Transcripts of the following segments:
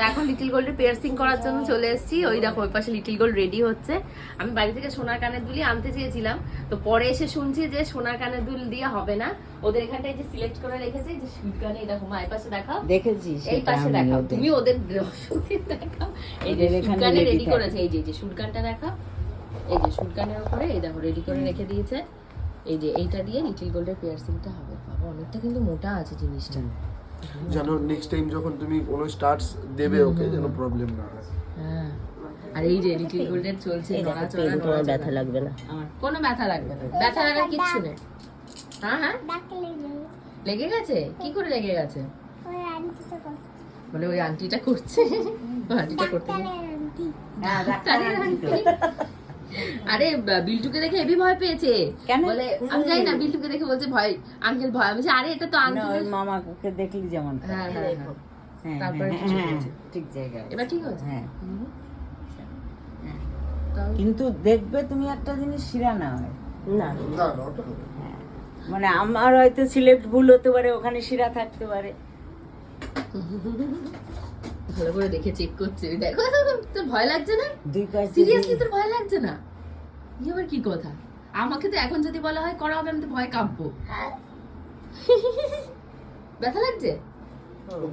তা এখন লিটল গোল্ডের পিয়ার্সিং করার জন্য চলে এসেছি। ওই দেখো ওই পাশে লিটল গোল্ড রেডি হচ্ছে। আমি বাড়ি থেকে সোনার কানের দুলই আনতে চেয়েছিলাম, তো পরে এসে শুনছি যে সোনার কানের দুল দিয়ে হবে না, ওদের এখানটায় যে সিলেক্ট করে রেখেছে যে সুট কানে, এই দেখো মা এই পাশে দেখাও, দেখেছি এই পাশে দেখাও, তুমি ওদের দেখাও, এই যে সুট কানে রেডি করেছে, এই যে সুট কানটা দেখাও, এই যে সুট কানের উপরে এই দেখো রেডি করে রেখে দিয়েছে। এই যে এইটা দিয়ে লিটল গোল্ডের পিয়ার্সিংটা হবে। বাবা অনেকটা কিন্তু মোটা আছে জিনিসটা, যেন নেক্সট টাইম যখন তুমি কোনো স্টার্টস দেবে ওকে যেন প্রবলেম না হয়। হ্যাঁ, আর এই যে লিটল গোল্ডের চলছে নড়াচড়া, কোনো ব্যথা লাগবে না, কোনো ব্যথা লাগবে না, ব্যথা লাগার কিচ্ছু নেই। হ্যাঁ হ্যাঁ লেগে গেছে, কি করে লেগে গেছে? বলে ওই আন্টিটা করছে, আন্টিটা করতে ডাক্তারের আন্টি। আরে বিল্টুকে দেখে হেভি ভয় পেয়েছে, বলে আমি জানি না, বিল্টুকে দেখে বলছে ভয়, আঙ্কেল ভয়। আমি আরে এটা তো আঙ্কেল, মামাকে দেখলি যেমন। হ্যাঁ হ্যাঁ হ্যাঁ, তারপরে ঠিক জায়গায় এবার ঠিক আছে। হ্যাঁ, কিন্তু দেখবে তুমি একটা জিনিস শিরা না হয় না না ওটা হবে। মানে আমার হয়তো সিলেক্ট ভুল হতে পারে, ওখানে শিরা থাকতে পারে। ভালো করে দেখে চেক করছে, দেখো তোর ভয় লাগছে না? দুই পাশ সিরিয়াসলি তোর ভয় লাগছে না? এই আবার কি কথা? আমাকে তো এখন যদি বলা হয় করা হবে, আমি তো ভয় কাঁপবো। ব্যথা লাগছে?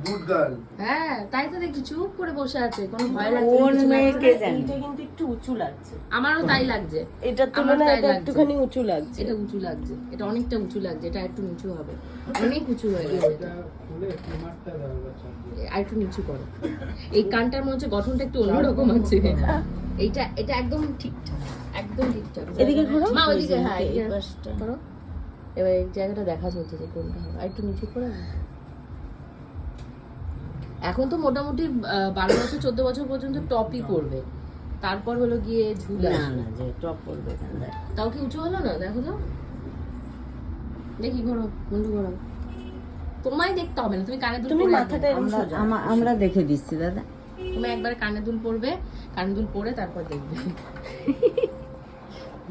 Good girl. হ্যাঁ তাই তো দেখছি চুপ করে বসে আছে, কোনো ভয় লাগছে কোন না, কিছু মেয়েকে লাগছে না। জানি। এটা কিন্তু একটু উঁচু লাগছে, আমারও তাই লাগছে, এটার আমার তুলনায় তাই এটা লাগছে। একটুখানি উঁচু লাগছে। এটা উঁচু লাগছে, এটা অনেকটা উঁচু লাগছে, এটা একটু নিচু হবে, অনেক উঁচু হয়ে গেছে এটা। আর একটু নিচু করো, এই কানটার মধ্যে গঠনটা একটু অন্যরকম আছে, এইটা এটা একদম ঠিকঠাক, একদম ঠিকঠাক। এদিকে ঘোরো। মা ওইদিকে, হ্যাঁ এই এদিকে পাশটা। করো। এবার এই জায়গাটা দেখা চলছে যে কোনটা হবে, আর একটু নিচু করে নাও। এখন তো মোটামুটি 12 বছর 14 বছর পর্যন্ত টপই পড়বে, তারপর হলো গিয়ে ঝুলা। না না, যে টপ করবে এখানটায়। তাও কি উঁচু হলো না? দেখো তো, দেখি ঘোরো বন্ধু ঘোরো, তোমায় দেখতে হবে না, তুমি কানে দুল তুমি পরে মাথাটা একবার। এরকম সোজা। আমরা দেখে দিচ্ছি দাদা। তুমি একবার কানে দুল পরবে, কানে দুল পরে তারপর দেখবে।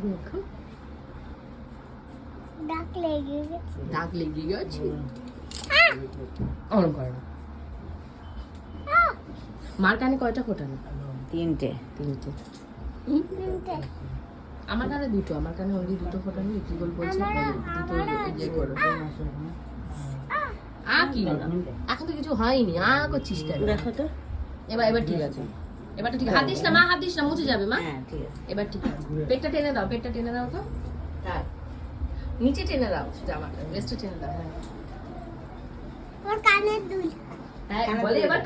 দেখো দাগ লেগে গেছে, অন করো। মার কানে কয়টা ফোটানো? তিনটে। তিনটে। আমার কানে দুটো, আমার কানে অলরেডি দুটো ফোটানো। কি বল বলছে দুটো ইয়ে করো। কি এখন তো কিছু হয়নি, করছিস কেন? দেখো তো, এবার ঠিক আছে, এবার তো ঠিক। হাত দিস না মা, হাত দিস না, মুছে যাবে মা। হ্যাঁ ঠিক আছে। এবার ঠিক আছে, পেটটা টেনে দাও, পেটটা টেনে দাও তো, নিচে টেনে দাও, জামাটা ব্রেস্টটা টেনে দাও। হ্যাঁ বলে এবার